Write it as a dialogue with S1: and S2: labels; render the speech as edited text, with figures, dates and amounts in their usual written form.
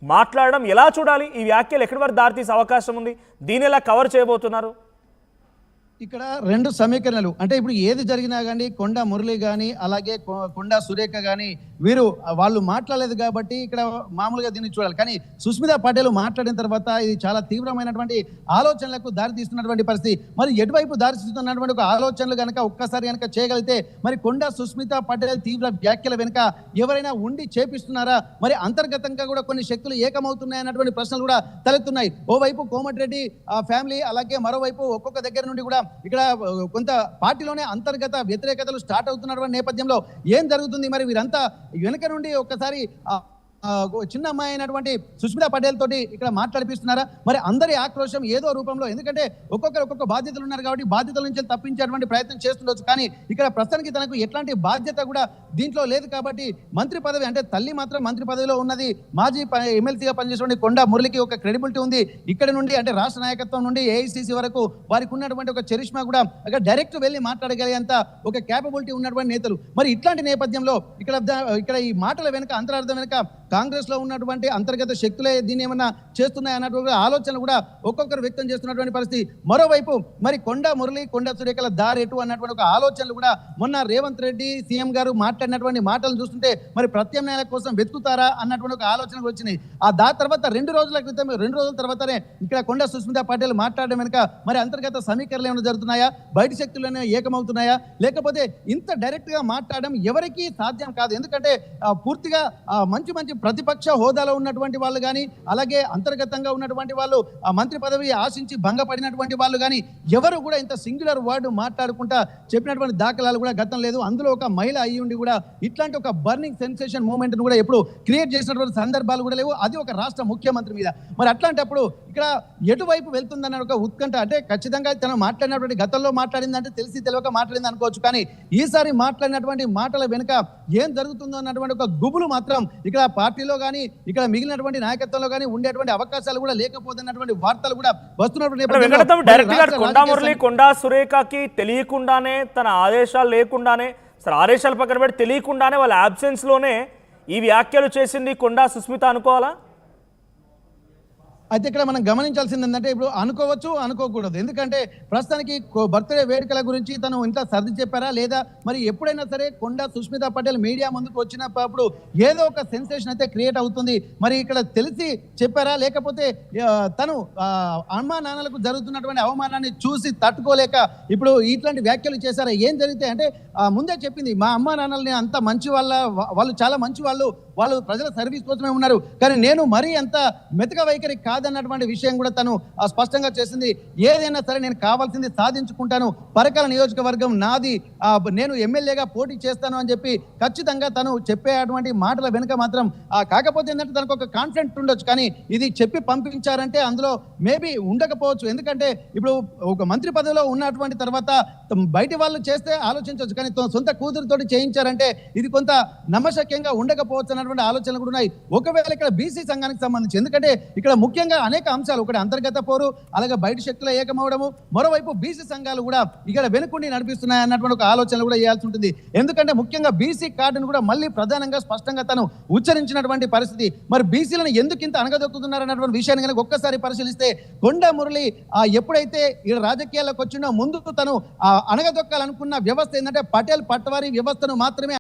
S1: మాట్లాడడం ఎలా చూడాలి? ఈ వ్యాఖ్యలు ఎక్కడి వరకు దారితీసే అవకాశం ఉంది? దీన్ని ఎలా కవర్ చేయబోతున్నారు?
S2: ఇక్కడ రెండు సమీకరణలు అంటే ఇప్పుడు ఏది జరిగినా కానీ కొండ మురళి కానీ అలాగే కొండ సురేఖ కానీ వీరు వాళ్ళు మాట్లాడలేదు కాబట్టి ఇక్కడ మామూలుగా దీన్ని చూడాలి. కానీ సుస్మితా పటేల్ మాట్లాడిన తర్వాత ఇది చాలా తీవ్రమైనటువంటి ఆలోచనలకు దారితీస్తున్నటువంటి పరిస్థితి. మరి ఎటువైపు దారితీస్తున్నటువంటి ఒక ఆలోచనలు కనుక ఒక్కసారి కనుక చేయగలిగితే మరి కొండ సుస్మితా పటేల్ తీవ్ర వ్యాఖ్యల వెనుక ఎవరైనా ఉండి చేపిస్తున్నారా? మరి అంతర్గతంగా కూడా కొన్ని శక్తులు ఏకమవుతున్నాయి అన్నటువంటి ప్రశ్నలు కూడా తలెత్తున్నాయి. ఓవైపు కోమటిరెడ్డి ఫ్యామిలీ అలాగే మరోవైపు ఒక్కొక్క దగ్గర నుండి కూడా ఇక్కడ కొంత పార్టీలోనే అంతర్గత వ్యతిరేకతలు స్టార్ట్ అవుతున్నటువంటి నేపథ్యంలో ఏం జరుగుతుంది? మరి వీరంతా వెనుక నుండి ఒక్కసారి చిన్న అమ్మాయి అయినటువంటి సుస్మితా పటేల్ తోటి ఇక్కడ మాట్లాడిపిస్తున్నారా? మరి అందరి ఆక్రోశం ఏదో రూపంలో, ఎందుకంటే ఒక్కొక్క బాధ్యతలు ఉన్నారు కాబట్టి బాధ్యతల నుంచి తప్పించేటువంటి ప్రయత్నం చేస్తుండొచ్చు. కానీ ఇక్కడ ప్రస్తుతానికి తనకు ఎట్లాంటి బాధ్యత కూడా దీంట్లో లేదు కాబట్టి మంత్రి పదవి అంటే తల్లి మాత్రం మంత్రి పదవిలో ఉన్నది. మాజీ ఎమ్మెల్సీగా పనిచేసిన కొండ మురళికి ఒక క్రెడిబిలిటీ ఉంది. ఇక్కడ నుండి అంటే రాష్ట్ర నాయకత్వం నుండి ఏఐసిసి వరకు వారికి ఉన్నటువంటి ఒక చరిష్మా కూడా అక్కడ డైరెక్ట్ వెళ్ళి మాట్లాడగలిగేంత ఒక క్యాపబిలిటీ ఉన్నటువంటి నేతలు. మరి ఇట్లాంటి నేపథ్యంలో ఇక్కడ ఈ మాటల వెనుక అంతరార్థం వెనుక కాంగ్రెస్ లో ఉన్నటువంటి అంతర్గత శక్తులే దీన్ని ఏమన్నా చేస్తున్నాయి అన్నటువంటి ఆలోచనలు కూడా ఒక్కొక్కరు వ్యక్తం చేస్తున్నటువంటి పరిస్థితి. మరోవైపు మరి కొండ మురళి కొండ సురేఖల దారేటు అన్నటువంటి ఒక ఆలోచనలు కూడా మొన్న రేవంత్ రెడ్డి సీఎం గారు మాట్లాడినటువంటి మాటలు చూస్తుంటే మరి ప్రత్యామ్నాయాల కోసం వెతుకుతారా అన్నటువంటి ఒక ఆలోచనలు వచ్చినాయి. దాని తర్వాత 2 రోజుల తర్వాతనే ఇక్కడ కొండ సుస్మితా పటేల్ మాట్లాడడం వెనుక మరి అంతర్గత సమీకరణలు ఏమైనా జరుగుతున్నాయా? బయట శక్తులు ఏకమవుతున్నాయా? లేకపోతే ఇంత డైరెక్ట్ గా మాట్లాడడం ఎవరికీ సాధ్యం కాదు. ఎందుకంటే పూర్తిగా మంచి ప్రతిపక్ష హోదాలో ఉన్నటువంటి వాళ్ళు కానీ అలాగే అంతర్గతంగా ఉన్నటువంటి వాళ్ళు మంత్రి పదవి ఆశించి భంగపడినటువంటి వాళ్ళు కానీ ఎవరు కూడా ఇంత సింగులర్ వర్డ్ మాట్లాడుకుంటా చెప్పినటువంటి దాఖలాలు కూడా గతం లేదు. అందులో ఒక మహిళ అయ్యి ఉండి కూడా ఇట్లాంటి ఒక బర్నింగ్ సెన్సేషన్ మూమెంట్ కూడా ఎప్పుడు క్రియేట్ చేసినటువంటి సందర్భాలు కూడా లేవు. అది ఒక రాష్ట్ర ముఖ్యమంత్రి మీద. మరి అట్లాంటప్పుడు ఇక్కడ ఎటువైపు వెళ్తుందన్న ఒక ఉత్కంఠ, అంటే ఖచ్చితంగా తను మాట్లాడినటువంటి గతంలో మాట్లాడిందంటే తెలిసి తెలియక మాట్లాడింది అనుకోవచ్చు. కానీ ఈసారి మాట్లాడినటువంటి మాటల వెనుక ఏం జరుగుతుందో అన్నటువంటి ఒక గుబులు మాత్రం ఇక్కడ పార్టీలో కానీ ఇక్కడ మిగిలినటువంటి నాయకత్వంలో కానీ ఉండేటువంటి అవకాశాలు కూడా లేకపోతున్నటువంటి వార్తలు కూడా వస్తున్నటువంటి
S1: డైరెక్ట్ గా కొండా మురళి కొండా సురేఖకి తెలియకుండానే, తన ఆదేశాలు లేకుండానే, సరే ఆదేశాలు పక్కన పెట్టి తెలియకుండానే వాళ్ళ అబ్సెన్స్ లోనే ఈ వ్యాఖ్యలు చేసింది కొండా సుస్మిత అనుకోవాలా?
S2: అయితే ఇక్కడ మనం గమనించాల్సింది ఏంటంటే ఇప్పుడు అనుకోవచ్చు, అనుకోకూడదు. ఎందుకంటే ప్రస్తుతానికి బర్త్డే వేడుకల గురించి తను ఇంత సర్ది చెప్పారా లేదా? మరి ఎప్పుడైనా సరే కొండ సుస్మితా పటేల్ మీడియా ముందుకు వచ్చినప్పుడు ఏదో ఒక సెన్సేషన్ అయితే క్రియేట్ అవుతుంది. మరి ఇక్కడ తెలిసి చెప్పారా లేకపోతే తను అమ్మా నాన్నలకు జరుగుతున్నటువంటి అవమానాన్ని చూసి తట్టుకోలేక ఇప్పుడు ఇట్లాంటి వ్యాఖ్యలు చేశారా? ఏం జరిగితే అంటే ముందే చెప్పింది, మా అమ్మా నాన్నల్ని అంత మంచి వాళ్ళు చాలా మంచి వాళ్ళు ప్రజల సర్వీస్ కోసమే ఉన్నారు, కానీ నేను మరీ అంత మెతక వైఖరి కాదన్నటువంటి విషయం కూడా తను స్పష్టంగా చేసింది. ఏదైనా సరే నేను కావాల్సింది సాధించుకుంటాను, పరకాల నియోజకవర్గం నాది, నేను ఎమ్మెల్యేగా పోటీ చేస్తాను అని చెప్పి ఖచ్చితంగా తను చెప్పేటువంటి మాటల వెనుక మాత్రం కాకపోతే ఏంటంటే తనకు ఒక కాన్ఫిడెంట్ ఉండొచ్చు. కానీ ఇది చెప్పి పంపించారంటే అందులో మేబీ ఉండకపోవచ్చు. ఎందుకంటే ఇప్పుడు ఒక మంత్రి పదవిలో ఉన్నటువంటి తర్వాత బయటి వాళ్ళు చేస్తే ఆలోచించవచ్చు, కానీ సొంత కూతురుతోటి చేయించారంటే ఇది కొంత నమ్మశక్యంగా ఉండకపోవచ్చు అన్నటువంటి ఆలోచనలు కూడా ఉన్నాయి. ఒకవేళ ఇక్కడ బీసీ సంఘానికి సంబంధించి, ఎందుకంటే ఇక్కడ ముఖ్యంగా అనేక అంశాలు, ఒకటి అంతర్గత పోరు, అలాగే బయట శక్తుల ఏకమవడము, మరోవైపు బీసీ సంఘాలు కూడా ఇక్కడ వెనుకుండి నడిపిస్తున్నాయి అన్నటువంటి ఒక ఆలోచనలు కూడా చేయాల్సి ఉంటుంది. ఎందుకంటే ముఖ్యంగా బీసీ కార్డును కూడా మళ్ళీ ప్రధానంగా స్పష్టంగా తను ఉచ్చరించినటువంటి పరిస్థితి. మరి బీసీలను ఎందుకు ఇంత అనగదొక్కుతున్నారు అన్నటువంటి విషయాన్ని కనుక ఒక్కసారి పరిశీలిస్తే కొండ మురళి ఎప్పుడైతే ఈ రాజకీయాల్లోకి వచ్చిందో ముందుకు తను అనగదొక్కాలనుకున్న వ్యవస్థ ఏంటంటే పటేల్ పట్వారీ వ్యవస్థను మాత్రమే